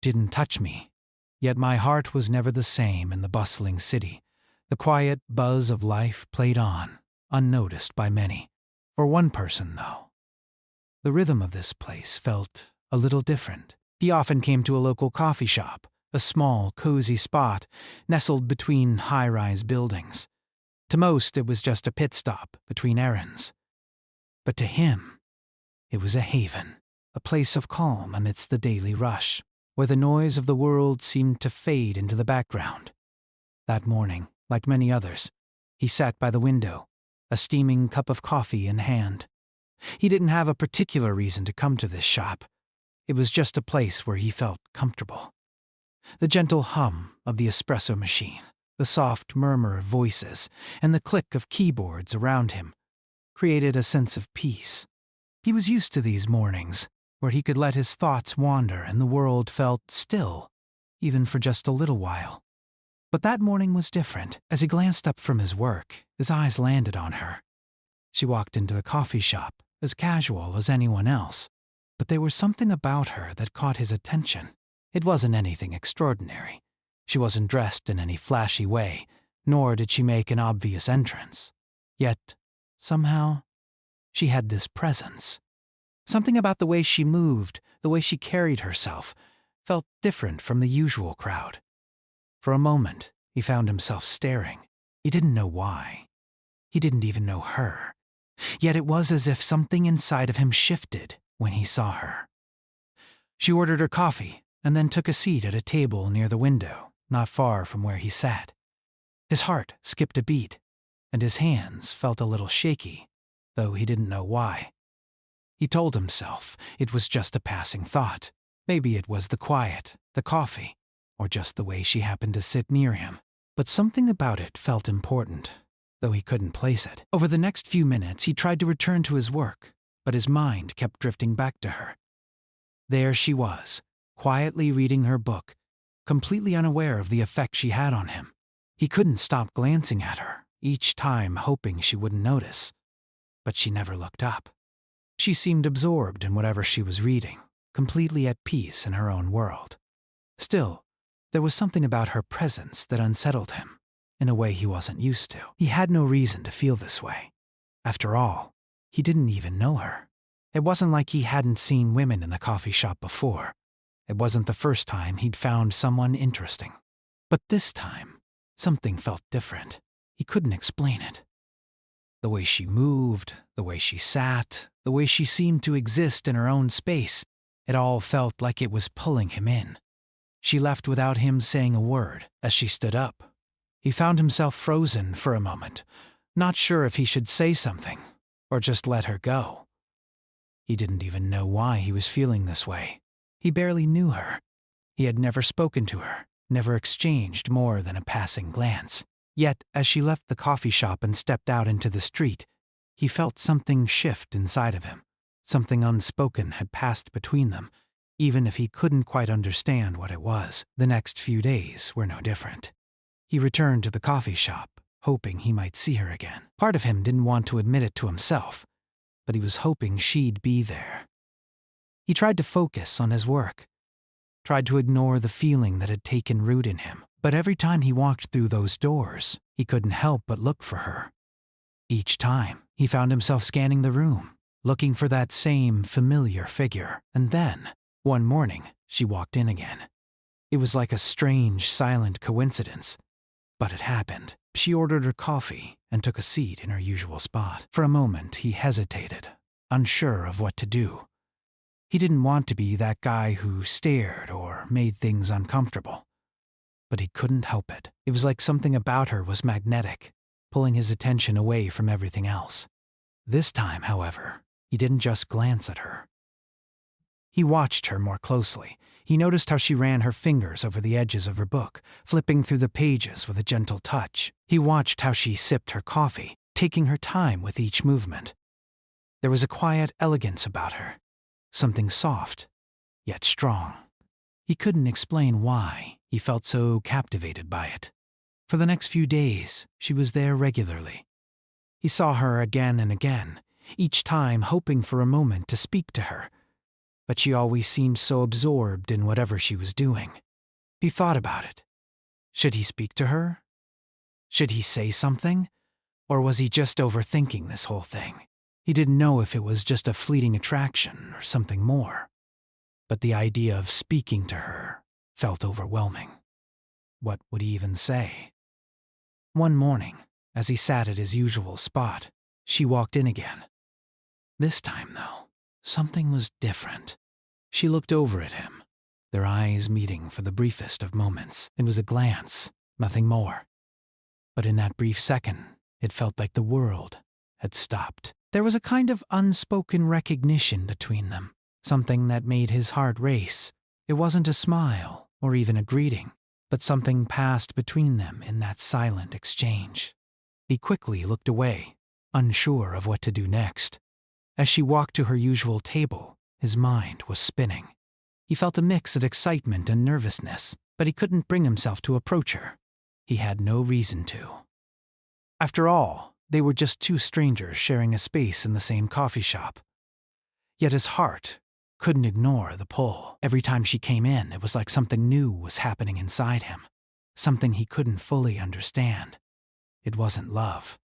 didn't touch me. Yet my heart was never the same in the bustling city. The quiet buzz of life played on, unnoticed by many. For one person, though, the rhythm of this place felt a little different. He often came to a local coffee shop, a small, cozy spot nestled between high-rise buildings. To most, it was just a pit stop between errands. But to him, it was a haven, a place of calm amidst the daily rush, where the noise of the world seemed to fade into the background. That morning, like many others, he sat by the window, a steaming cup of coffee in hand. He didn't have a particular reason to come to this shop. It was just a place where he felt comfortable. The gentle hum of the espresso machine, the soft murmur of voices, and the click of keyboards around him created a sense of peace. He was used to these mornings, where he could let his thoughts wander and the world felt still, even for just a little while. But that morning was different. As he glanced up from his work, his eyes landed on her. She walked into the coffee shop, as casual as anyone else, but there was something about her that caught his attention. It wasn't anything extraordinary. She wasn't dressed in any flashy way, nor did she make an obvious entrance. Yet, somehow, she had this presence. Something about the way she moved, the way she carried herself, felt different from the usual crowd. For a moment, he found himself staring. He didn't know why. He didn't even know her. Yet it was as if something inside of him shifted when he saw her. She ordered her coffee and then took a seat at a table near the window, not far from where he sat. His heart skipped a beat, and his hands felt a little shaky, though he didn't know why. He told himself it was just a passing thought. Maybe it was the quiet, the coffee, or just the way she happened to sit near him. But something about it felt important, though he couldn't place it. Over the next few minutes, he tried to return to his work, but his mind kept drifting back to her. There she was, quietly reading her book, completely unaware of the effect she had on him. He couldn't stop glancing at her, each time hoping she wouldn't notice. But she never looked up. She seemed absorbed in whatever she was reading, completely at peace in her own world. Still, there was something about her presence that unsettled him, in a way he wasn't used to. He had no reason to feel this way. After all, he didn't even know her. It wasn't like he hadn't seen women in the coffee shop before. It wasn't the first time he'd found someone interesting. But this time, something felt different. He couldn't explain it. The way she moved, the way she sat, the way she seemed to exist in her own space, it all felt like it was pulling him in. She left without him saying a word. As she stood up, he found himself frozen for a moment, not sure if he should say something or just let her go. He didn't even know why he was feeling this way. He barely knew her. He had never spoken to her, never exchanged more than a passing glance. Yet, as she left the coffee shop and stepped out into the street, he felt something shift inside of him. Something unspoken had passed between them, even if he couldn't quite understand what it was. The next few days were no different. He returned to the coffee shop, hoping he might see her again. Part of him didn't want to admit it to himself, but he was hoping she'd be there. He tried to focus on his work, tried to ignore the feeling that had taken root in him. But every time he walked through those doors, he couldn't help but look for her. Each time, he found himself scanning the room, looking for that same familiar figure. And then, one morning, she walked in again. It was like a strange, silent coincidence, but it happened. She ordered her coffee and took a seat in her usual spot. For a moment, he hesitated, unsure of what to do. He didn't want to be that guy who stared or made things uncomfortable. But he couldn't help it. It was like something about her was magnetic, pulling his attention away from everything else. This time, however, he didn't just glance at her. He watched her more closely. He noticed how she ran her fingers over the edges of her book, flipping through the pages with a gentle touch. He watched how she sipped her coffee, taking her time with each movement. There was a quiet elegance about her, something soft, yet strong. He couldn't explain why he felt so captivated by it. For the next few days, she was there regularly. He saw her again and again, each time hoping for a moment to speak to her. but she always seemed so absorbed in whatever she was doing. He thought about it. Should he speak to her? Should he say something? Or was he just overthinking this whole thing? He didn't know if it was just a fleeting attraction or something more. But the idea of speaking to her felt overwhelming. What would he even say? One morning, as he sat at his usual spot, she walked in again. This time, though, something was different. She looked over at him, their eyes meeting for the briefest of moments. It was a glance, nothing more. But in that brief second, it felt like the world had stopped. There was a kind of unspoken recognition between them, something that made his heart race. It wasn't a smile or even a greeting, but something passed between them in that silent exchange. He quickly looked away, unsure of what to do next. As she walked to her usual table, his mind was spinning. He felt a mix of excitement and nervousness, but he couldn't bring himself to approach her. He had no reason to. After all, they were just two strangers sharing a space in the same coffee shop. Yet his heart couldn't ignore the pull. Every time she came in, it was like something new was happening inside him, something he couldn't fully understand. It wasn't love.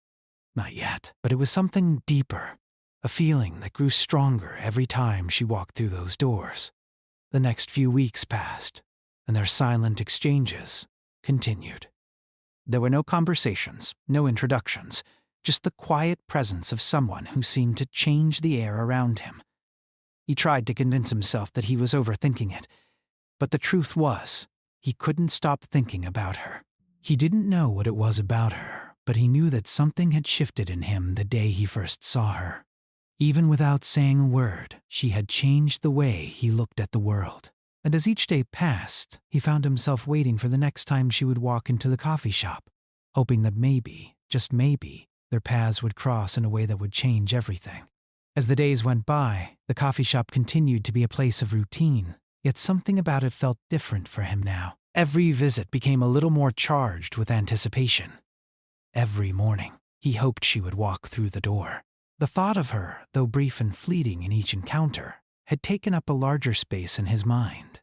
Not yet. But it was something deeper, a feeling that grew stronger every time she walked through those doors. The next few weeks passed, and their silent exchanges continued. There were no conversations, no introductions, just the quiet presence of someone who seemed to change the air around him. He tried to convince himself that he was overthinking it, but the truth was, he couldn't stop thinking about her. He didn't know what it was about her, but he knew that something had shifted in him the day he first saw her. Even without saying a word, she had changed the way he looked at the world. And as each day passed, he found himself waiting for the next time she would walk into the coffee shop, hoping that maybe, just maybe, their paths would cross in a way that would change everything. As the days went by, the coffee shop continued to be a place of routine, yet something about it felt different for him now. Every visit became a little more charged with anticipation. Every morning, he hoped she would walk through the door. The thought of her, though brief and fleeting in each encounter, had taken up a larger space in his mind.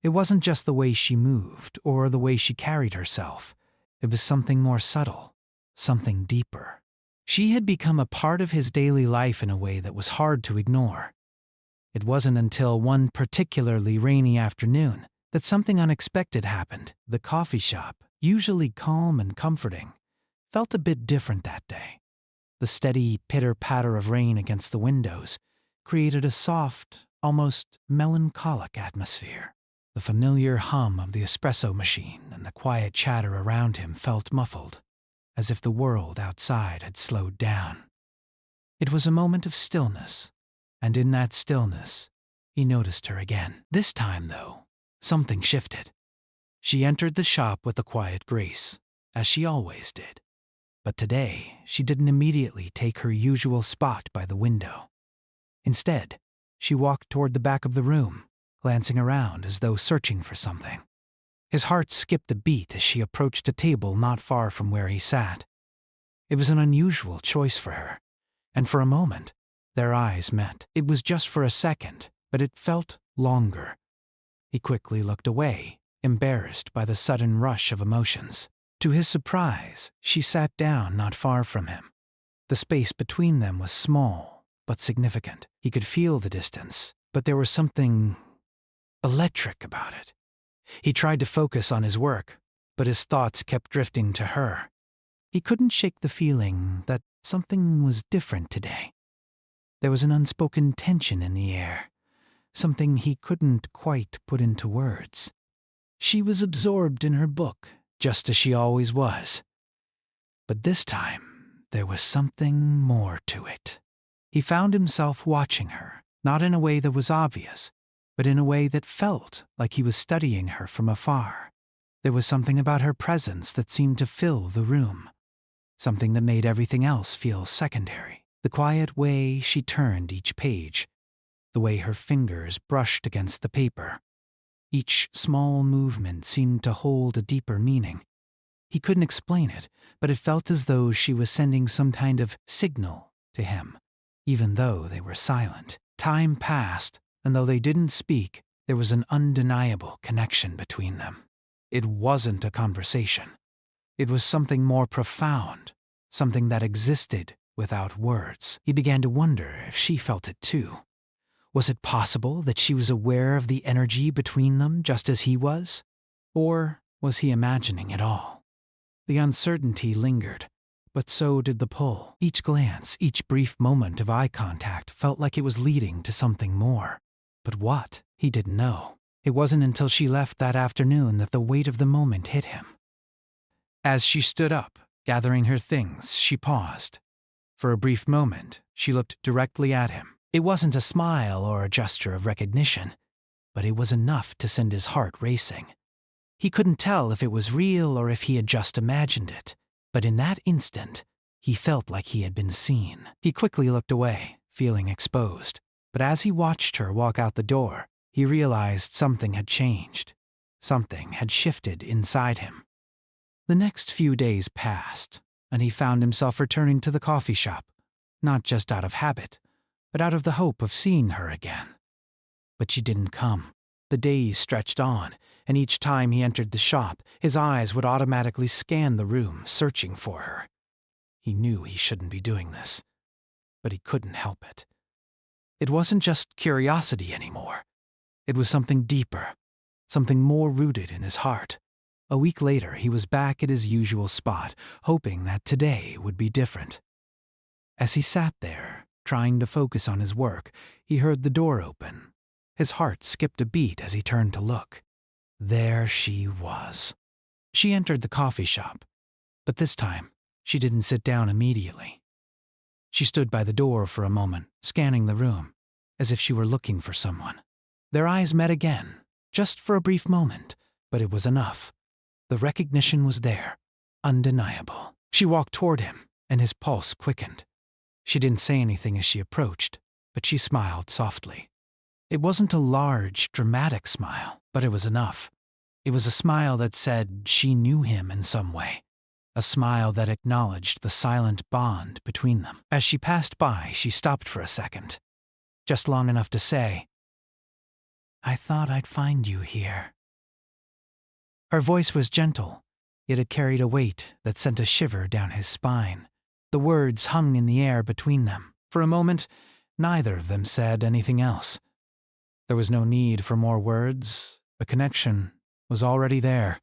It wasn't just the way she moved or the way she carried herself. It was something more subtle, something deeper. She had become a part of his daily life in a way that was hard to ignore. It wasn't until one particularly rainy afternoon that something unexpected happened. The coffee shop, usually calm and comforting, felt a bit different that day. The steady pitter-patter of rain against the windows created a soft, almost melancholic atmosphere. The familiar hum of the espresso machine and the quiet chatter around him felt muffled, as if the world outside had slowed down. It was a moment of stillness, and in that stillness, he noticed her again. This time, though, something shifted. She entered the shop with a quiet grace, as she always did. But today, she didn't immediately take her usual spot by the window. Instead, she walked toward the back of the room, glancing around as though searching for something. His heart skipped a beat as she approached a table not far from where he sat. It was an unusual choice for her, and for a moment, their eyes met. It was just for a second, but it felt longer. He quickly looked away, embarrassed by the sudden rush of emotions. To his surprise, she sat down not far from him. The space between them was small, but significant. He could feel the distance, but there was something electric about it. He tried to focus on his work, but his thoughts kept drifting to her. He couldn't shake the feeling that something was different today. There was an unspoken tension in the air, something he couldn't quite put into words. She was absorbed in her book, just as she always was. But this time, there was something more to it. He found himself watching her, not in a way that was obvious, but in a way that felt like he was studying her from afar. There was something about her presence that seemed to fill the room, something that made everything else feel secondary. The quiet way she turned each page, the way her fingers brushed against the paper. Each small movement seemed to hold a deeper meaning. He couldn't explain it, but it felt as though she was sending some kind of signal to him, even though they were silent. Time passed, and though they didn't speak, there was an undeniable connection between them. It wasn't a conversation. It was something more profound, something that existed without words. He began to wonder if she felt it too. Was it possible that she was aware of the energy between them just as he was? Or was he imagining it all? The uncertainty lingered, but so did the pull. Each glance, each brief moment of eye contact felt like it was leading to something more. But what? He didn't know. It wasn't until she left that afternoon that the weight of the moment hit him. As she stood up, gathering her things, she paused. For a brief moment, she looked directly at him. It wasn't a smile or a gesture of recognition, but it was enough to send his heart racing. He couldn't tell if it was real or if he had just imagined it, but in that instant, he felt like he had been seen. He quickly looked away, feeling exposed, but as he watched her walk out the door, he realized something had changed. Something had shifted inside him. The next few days passed, and he found himself returning to the coffee shop, not just out of habit, but out of the hope of seeing her again. But she didn't come. The days stretched on, and each time he entered the shop, his eyes would automatically scan the room, searching for her. He knew he shouldn't be doing this, but he couldn't help it. It wasn't just curiosity anymore. It was something deeper, something more rooted in his heart. A week later, he was back at his usual spot, hoping that today would be different. As he sat there, trying to focus on his work, he heard the door open. His heart skipped a beat as he turned to look. There she was. She entered the coffee shop, but this time, she didn't sit down immediately. She stood by the door for a moment, scanning the room, as if she were looking for someone. Their eyes met again, just for a brief moment, but it was enough. The recognition was there, undeniable. She walked toward him, and his pulse quickened. She didn't say anything as she approached, but she smiled softly. It wasn't a large, dramatic smile, but it was enough. It was a smile that said she knew him in some way, a smile that acknowledged the silent bond between them. As she passed by, she stopped for a second, just long enough to say, "I thought I'd find you here." Her voice was gentle, yet it carried a weight that sent a shiver down his spine. The words hung in the air between them. For a moment, neither of them said anything else. There was no need for more words. The connection was already there,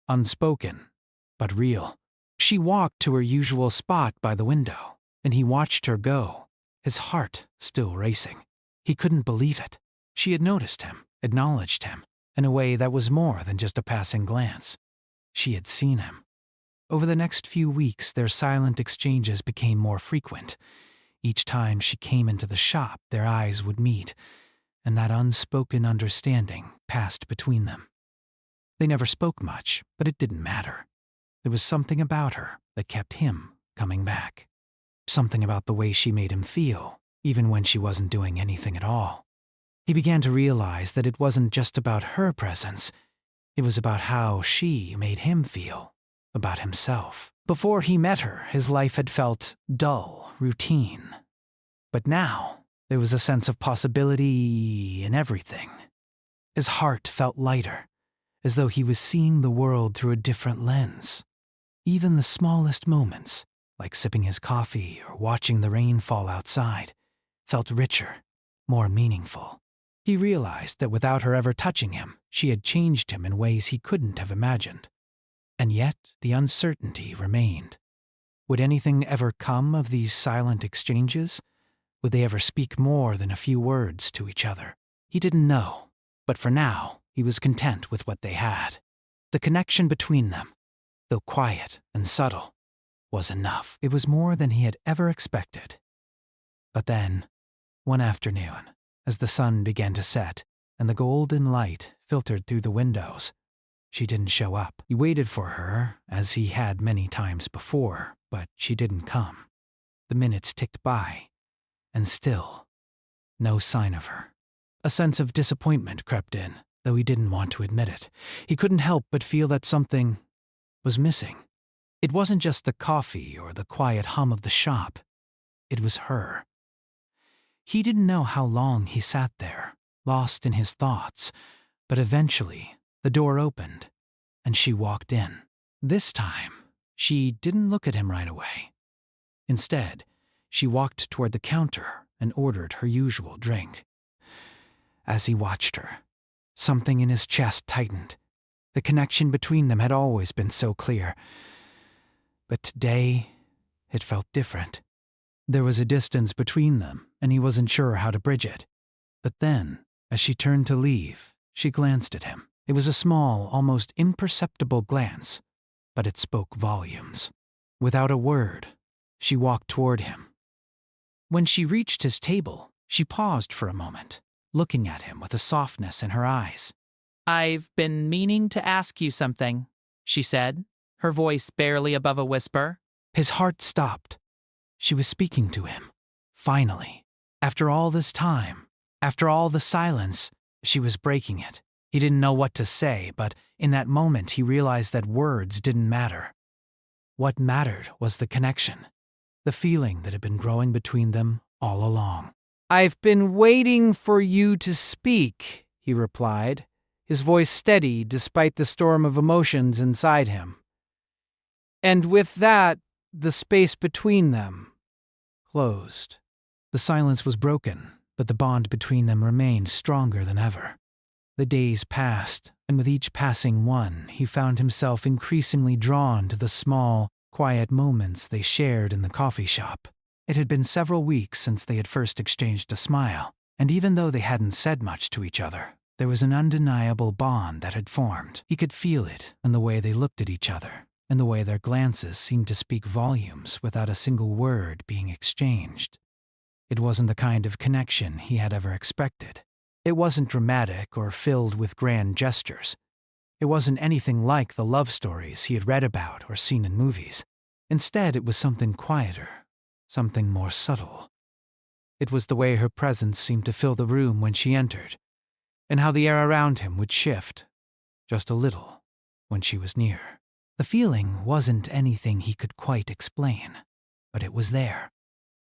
unspoken, but real. She walked to her usual spot by the window, and he watched her go, his heart still racing. He couldn't believe it. She had noticed him, acknowledged him, in a way that was more than just a passing glance. She had seen him. Over the next few weeks, their silent exchanges became more frequent. Each time she came into the shop, their eyes would meet, and that unspoken understanding passed between them. They never spoke much, but it didn't matter. There was something about her that kept him coming back. Something about the way she made him feel, even when she wasn't doing anything at all. He began to realize that it wasn't just about her presence. It was about how she made him feel, about himself. Before he met her, his life had felt dull, routine. But now, there was a sense of possibility in everything. His heart felt lighter, as though he was seeing the world through a different lens. Even the smallest moments, like sipping his coffee or watching the rain fall outside, felt richer, more meaningful. He realized that without her ever touching him, she had changed him in ways he couldn't have imagined. And yet, the uncertainty remained. Would anything ever come of these silent exchanges? Would they ever speak more than a few words to each other? He didn't know, but for now, he was content with what they had. The connection between them, though quiet and subtle, was enough. It was more than he had ever expected. But then, one afternoon, as the sun began to set and the golden light filtered through the windows, she didn't show up. He waited for her, as he had many times before, but she didn't come. The minutes ticked by, and still, no sign of her. A sense of disappointment crept in, though he didn't want to admit it. He couldn't help but feel that something was missing. It wasn't just the coffee or the quiet hum of the shop. It was her. He didn't know how long he sat there, lost in his thoughts, but eventually the door opened, and she walked in. This time, she didn't look at him right away. Instead, she walked toward the counter and ordered her usual drink. As he watched her, something in his chest tightened. The connection between them had always been so clear, but today it felt different. There was a distance between them, and he wasn't sure how to bridge it. But then, as she turned to leave, she glanced at him. It was a small, almost imperceptible glance, but it spoke volumes. Without a word, she walked toward him. When she reached his table, she paused for a moment, looking at him with a softness in her eyes. "I've been meaning to ask you something," she said, her voice barely above a whisper. His heart stopped. She was speaking to him. Finally. After all this time, after all the silence, she was breaking it. He didn't know what to say, but in that moment he realized that words didn't matter. What mattered was the connection, the feeling that had been growing between them all along. "I've been waiting for you to speak," he replied, his voice steady despite the storm of emotions inside him. And with that, the space between them closed. The silence was broken, but the bond between them remained stronger than ever. The days passed, and with each passing one, he found himself increasingly drawn to the small, quiet moments they shared in the coffee shop. It had been several weeks since they had first exchanged a smile, and even though they hadn't said much to each other, there was an undeniable bond that had formed. He could feel it in the way they looked at each other, and the way their glances seemed to speak volumes without a single word being exchanged. It wasn't the kind of connection he had ever expected. It wasn't dramatic or filled with grand gestures. It wasn't anything like the love stories he had read about or seen in movies. Instead, it was something quieter, something more subtle. It was the way her presence seemed to fill the room when she entered, and how the air around him would shift, just a little, when she was near. The feeling wasn't anything he could quite explain, but it was there,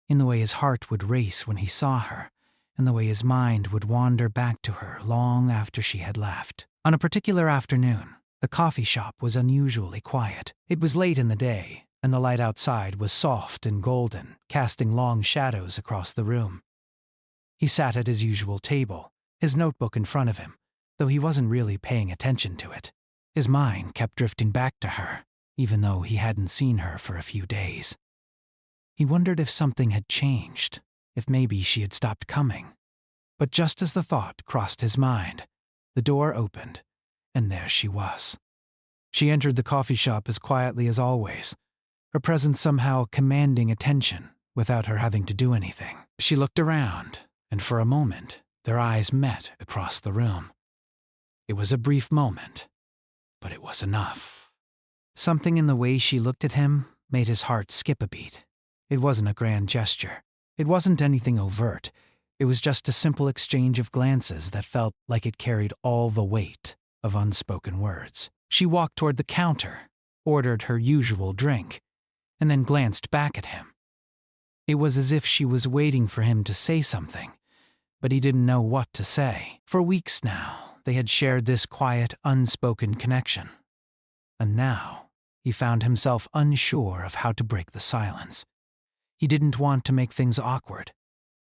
in the way his heart would race when he saw her, and the way his mind would wander back to her long after she had left. On a particular afternoon, the coffee shop was unusually quiet. It was late in the day, and the light outside was soft and golden, casting long shadows across the room. He sat at his usual table, his notebook in front of him, though he wasn't really paying attention to it. His mind kept drifting back to her, even though he hadn't seen her for a few days. He wondered if something had changed, if maybe she had stopped coming. But just as the thought crossed his mind, the door opened, and there she was. She entered the coffee shop as quietly as always, her presence somehow commanding attention without her having to do anything. She looked around, and for a moment, their eyes met across the room. It was a brief moment, but it was enough. Something in the way she looked at him made his heart skip a beat. It wasn't a grand gesture. It wasn't anything overt. It was just a simple exchange of glances that felt like it carried all the weight of unspoken words. She walked toward the counter, ordered her usual drink, and then glanced back at him. It was as if she was waiting for him to say something, but he didn't know what to say. For weeks now, they had shared this quiet, unspoken connection. And now, he found himself unsure of how to break the silence. He didn't want to make things awkward,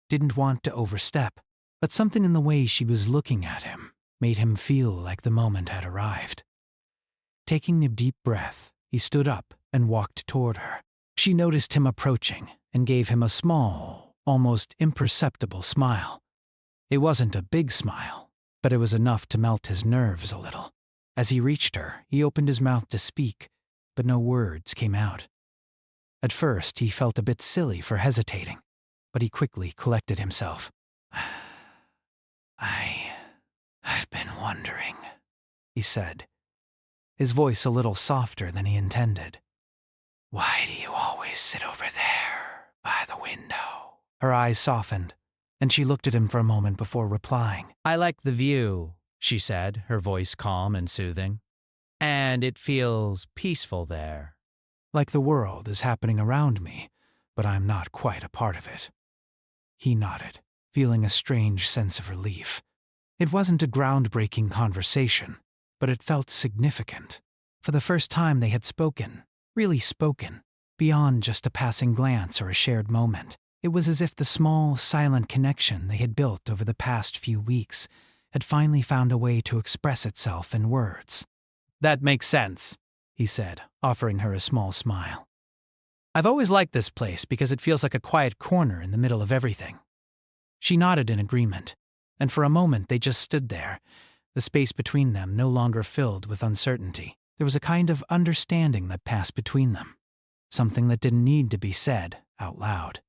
didn't want to overstep, but something in the way she was looking at him made him feel like the moment had arrived. Taking a deep breath, he stood up and walked toward her. She noticed him approaching and gave him a small, almost imperceptible smile. It wasn't a big smile, but it was enough to melt his nerves a little. As he reached her, he opened his mouth to speak, but no words came out. At first, he felt a bit silly for hesitating, but he quickly collected himself. I've been wondering, he said, his voice a little softer than he intended. Why do you always sit over there, by the window? Her eyes softened, and she looked at him for a moment before replying. "I like the view," she said, her voice calm and soothing. "And it feels peaceful there." Like the world is happening around me, but I'm not quite a part of it. He nodded, feeling a strange sense of relief. It wasn't a groundbreaking conversation, but it felt significant. For the first time they had spoken, really spoken, beyond just a passing glance or a shared moment. It was as if the small, silent connection they had built over the past few weeks had finally found a way to express itself in words. "That makes sense," he said, offering her a small smile. "I've always liked this place because it feels like a quiet corner in the middle of everything." She nodded in agreement, and for a moment they just stood there, the space between them no longer filled with uncertainty. There was a kind of understanding that passed between them, something that didn't need to be said out loud.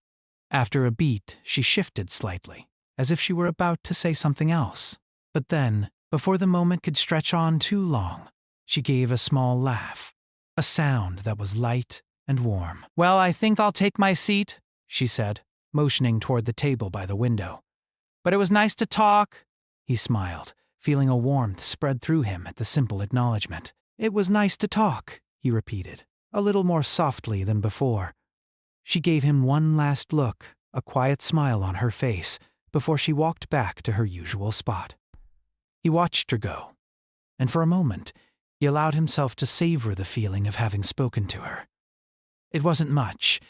After a beat, she shifted slightly, as if she were about to say something else. But then, before the moment could stretch on too long, she gave a small laugh, a sound that was light and warm. "Well, I think I'll take my seat," she said, motioning toward the table by the window. "But it was nice to talk." He smiled, feeling a warmth spread through him at the simple acknowledgement. "It was nice to talk," he repeated, a little more softly than before. She gave him one last look, a quiet smile on her face, before she walked back to her usual spot. He watched her go, and for a moment, he allowed himself to savor the feeling of having spoken to her. It wasn't much,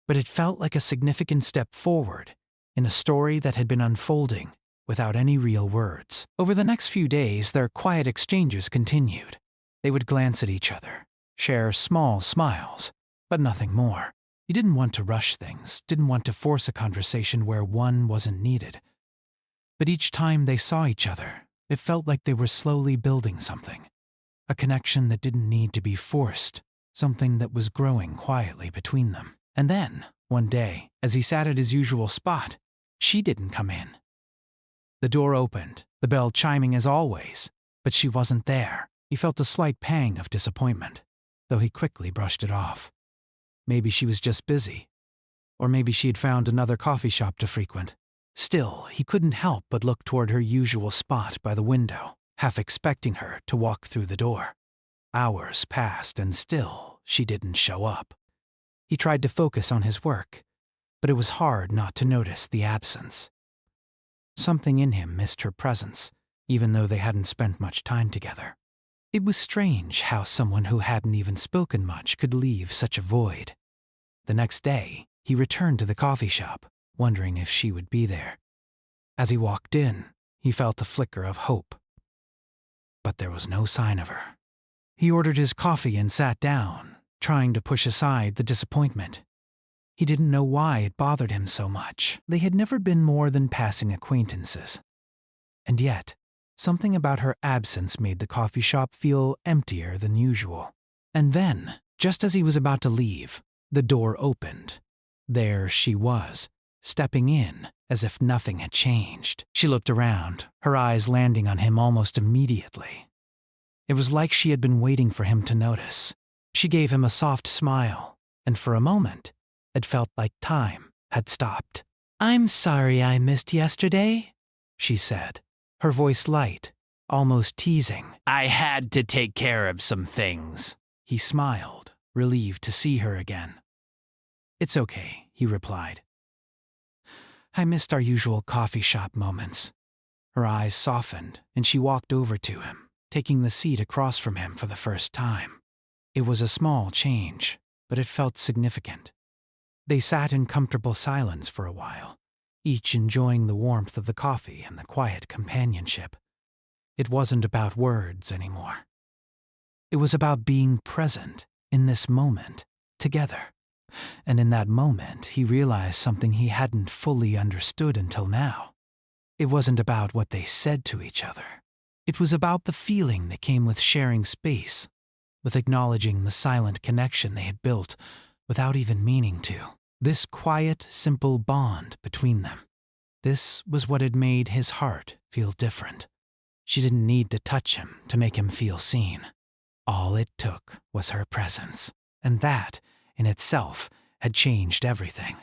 but it felt like a significant step forward in a story that had been unfolding without any real words. Over the next few days, their quiet exchanges continued. They would glance at each other, share small smiles, but nothing more. He didn't want to rush things, didn't want to force a conversation where one wasn't needed. But each time they saw each other, it felt like they were slowly building something. A connection that didn't need to be forced, something that was growing quietly between them. And then, one day, as he sat at his usual spot, she didn't come in. The door opened, the bell chiming as always, but she wasn't there. He felt a slight pang of disappointment, though he quickly brushed it off. Maybe she was just busy, or maybe she had found another coffee shop to frequent. Still, he couldn't help but look toward her usual spot by the window, half expecting her to walk through the door. Hours passed and still she didn't show up. He tried to focus on his work, but it was hard not to notice the absence. Something in him missed her presence, even though they hadn't spent much time together. It was strange how someone who hadn't even spoken much could leave such a void. The next day, he returned to the coffee shop, wondering if she would be there. As he walked in, he felt a flicker of hope. But there was no sign of her. He ordered his coffee and sat down, trying to push aside the disappointment. He didn't know why it bothered him so much. They had never been more than passing acquaintances. And yet, something about her absence made the coffee shop feel emptier than usual. And then, just as he was about to leave, the door opened. There she was, stepping in as if nothing had changed. She looked around, her eyes landing on him almost immediately. It was like she had been waiting for him to notice. She gave him a soft smile, and for a moment, it felt like time had stopped. "I'm sorry I missed yesterday," she said, her voice light, almost teasing. "I had to take care of some things." He smiled, relieved to see her again. "It's okay," he replied. "I missed our usual coffee shop moments." Her eyes softened, and she walked over to him, taking the seat across from him for the first time. It was a small change, but it felt significant. They sat in comfortable silence for a while, each enjoying the warmth of the coffee and the quiet companionship. It wasn't about words anymore. It was about being present in this moment, together. And in that moment, he realized something he hadn't fully understood until now. It wasn't about what they said to each other. It was about the feeling that came with sharing space, with acknowledging the silent connection they had built without even meaning to. This quiet, simple bond between them. This was what had made his heart feel different. She didn't need to touch him to make him feel seen. All it took was her presence, and that, in itself, had changed everything.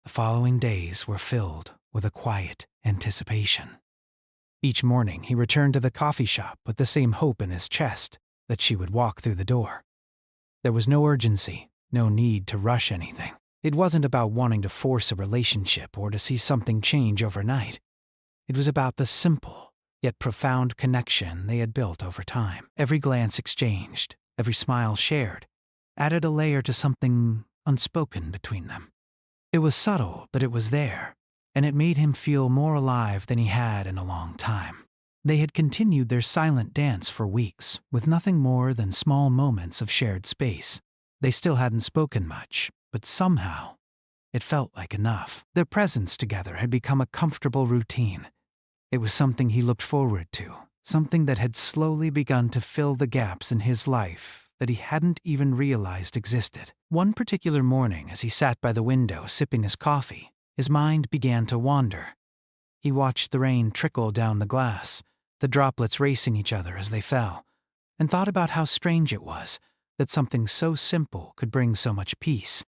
The following days were filled with a quiet anticipation. Each morning he returned to the coffee shop with the same hope in his chest that she would walk through the door. There was no urgency, no need to rush anything. It wasn't about wanting to force a relationship or to see something change overnight. It was about the simple, yet profound connection they had built over time. Every glance exchanged, every smile shared, added a layer to something unspoken between them. It was subtle, but it was there, and it made him feel more alive than he had in a long time. They had continued their silent dance for weeks, with nothing more than small moments of shared space. They still hadn't spoken much, but somehow it felt like enough. Their presence together had become a comfortable routine. It was something he looked forward to, something that had slowly begun to fill the gaps in his life that he hadn't even realized existed. One particular morning, as he sat by the window sipping his coffee, his mind began to wander. He watched the rain trickle down the glass, the droplets racing each other as they fell, and thought about how strange it was that something so simple could bring so much peace.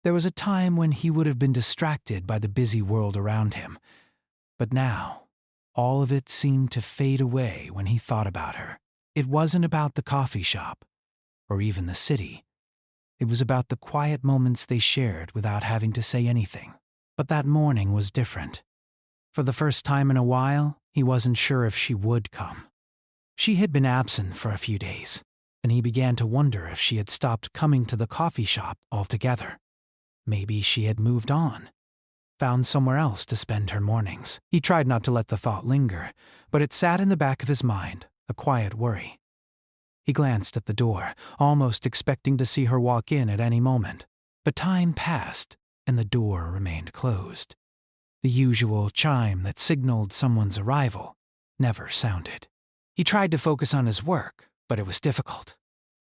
There was a time when he would have been distracted by the busy world around him, but now, all of it seemed to fade away when he thought about her. It wasn't about the coffee shop, or even the city. It was about the quiet moments they shared without having to say anything. But that morning was different. For the first time in a while, he wasn't sure if she would come. She had been absent for a few days, and he began to wonder if she had stopped coming to the coffee shop altogether. Maybe she had moved on, found somewhere else to spend her mornings. He tried not to let the thought linger, but it sat in the back of his mind, a quiet worry. He glanced at the door, almost expecting to see her walk in at any moment. But time passed, and the door remained closed. The usual chime that signaled someone's arrival never sounded. He tried to focus on his work, but it was difficult.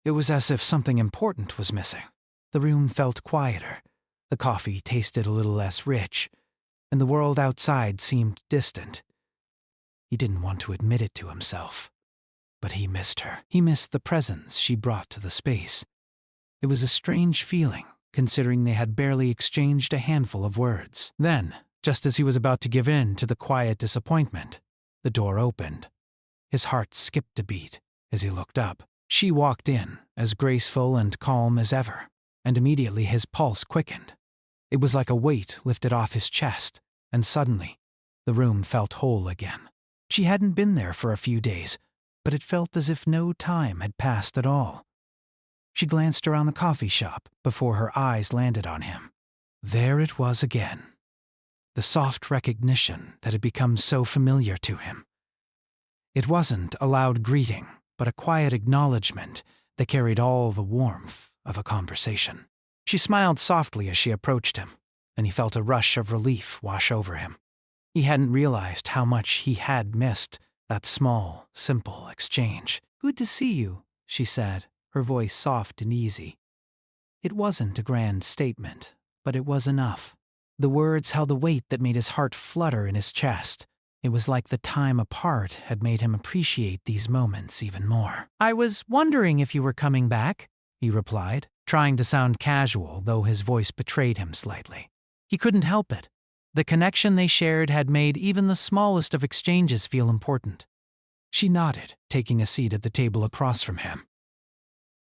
It was as if something important was missing. The room felt quieter, the coffee tasted a little less rich, and the world outside seemed distant. He didn't want to admit it to himself, but he missed her. He missed the presence she brought to the space. It was a strange feeling, considering they had barely exchanged a handful of words. Then, just as he was about to give in to the quiet disappointment, the door opened. His heart skipped a beat as he looked up. She walked in, as graceful and calm as ever, and immediately his pulse quickened. It was like a weight lifted off his chest, and suddenly, the room felt whole again. She hadn't been there for a few days, but it felt as if no time had passed at all. She glanced around the coffee shop before her eyes landed on him. There it was again. The soft recognition that had become so familiar to him. It wasn't a loud greeting, but a quiet acknowledgement that carried all the warmth of a conversation. She smiled softly as she approached him, and he felt a rush of relief wash over him. He hadn't realized how much he had missed that small, simple exchange. "Good to see you," she said, her voice soft and easy. It wasn't a grand statement, but it was enough. The words held a weight that made his heart flutter in his chest. It was like the time apart had made him appreciate these moments even more. "I was wondering if you were coming back," he replied, trying to sound casual, though his voice betrayed him slightly. He couldn't help it. The connection they shared had made even the smallest of exchanges feel important. She nodded, taking a seat at the table across from him.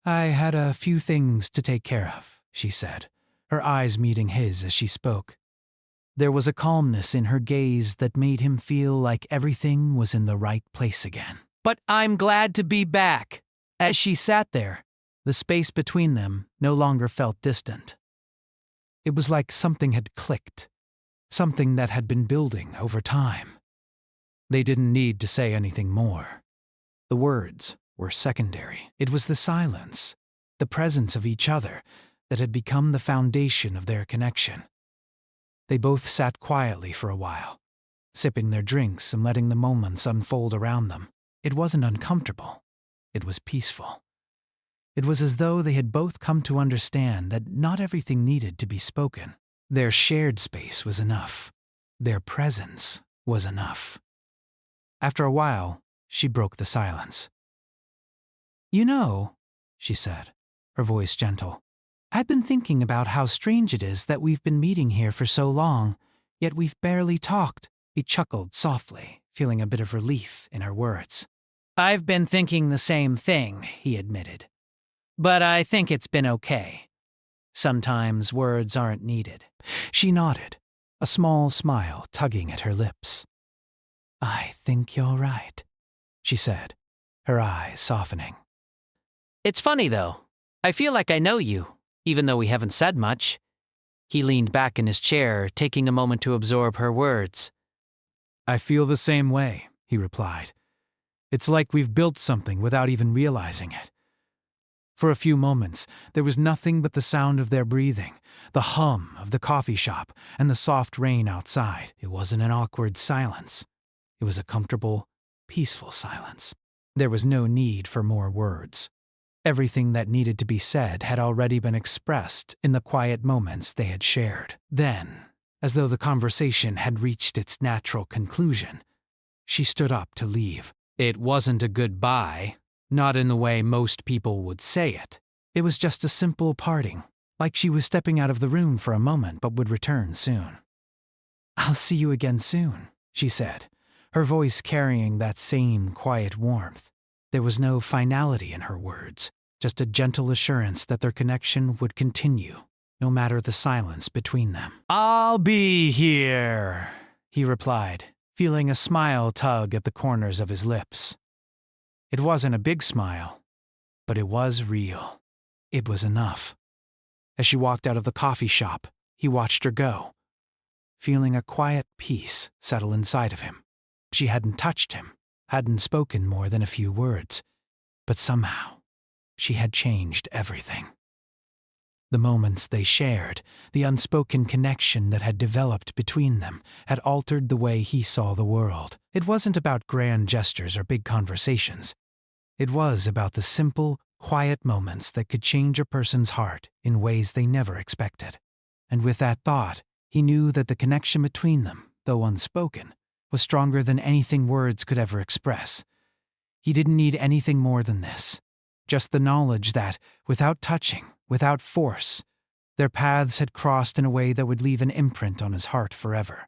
"I had a few things to take care of," she said, her eyes meeting his as she spoke. There was a calmness in her gaze that made him feel like everything was in the right place again. "But I'm glad to be back." As she sat there, the space between them no longer felt distant. It was like something had clicked, something that had been building over time. They didn't need to say anything more. The words were secondary. It was the silence, the presence of each other, that had become the foundation of their connection. They both sat quietly for a while, sipping their drinks and letting the moments unfold around them. It wasn't uncomfortable. It was peaceful. It was as though they had both come to understand that not everything needed to be spoken. Their shared space was enough. Their presence was enough. After a while, she broke the silence. "You know," she said, her voice gentle, "I've been thinking about how strange it is that we've been meeting here for so long, yet we've barely talked." He chuckled softly, feeling a bit of relief in her words. "I've been thinking the same thing," he admitted. "But I think it's been okay. Sometimes words aren't needed." She nodded, a small smile tugging at her lips. I think you're right, she said, her eyes softening. It's funny, though. I feel like I know you, even though we haven't said much. He leaned back in his chair, taking a moment to absorb her words. I feel the same way, he replied. It's like we've built something without even realizing it. For a few moments, there was nothing but the sound of their breathing, the hum of the coffee shop, and the soft rain outside. It wasn't an awkward silence. It was a comfortable, peaceful silence. There was no need for more words. Everything that needed to be said had already been expressed in the quiet moments they had shared. Then, as though the conversation had reached its natural conclusion, she stood up to leave. It wasn't a goodbye, not in the way most people would say it. It was just a simple parting, like she was stepping out of the room for a moment but would return soon. I'll see you again soon, she said, her voice carrying that same quiet warmth. There was no finality in her words, just a gentle assurance that their connection would continue, no matter the silence between them. I'll be here, he replied, feeling a smile tug at the corners of his lips. It wasn't a big smile, but it was real. It was enough. As she walked out of the coffee shop, he watched her go, feeling a quiet peace settle inside of him. She hadn't touched him, hadn't spoken more than a few words, but somehow she had changed everything. The moments they shared, the unspoken connection that had developed between them, had altered the way he saw the world. It wasn't about grand gestures or big conversations. It was about the simple, quiet moments that could change a person's heart in ways they never expected. And with that thought, he knew that the connection between them, though unspoken, was stronger than anything words could ever express. He didn't need anything more than this, just the knowledge that, without touching, without force, their paths had crossed in a way that would leave an imprint on his heart forever.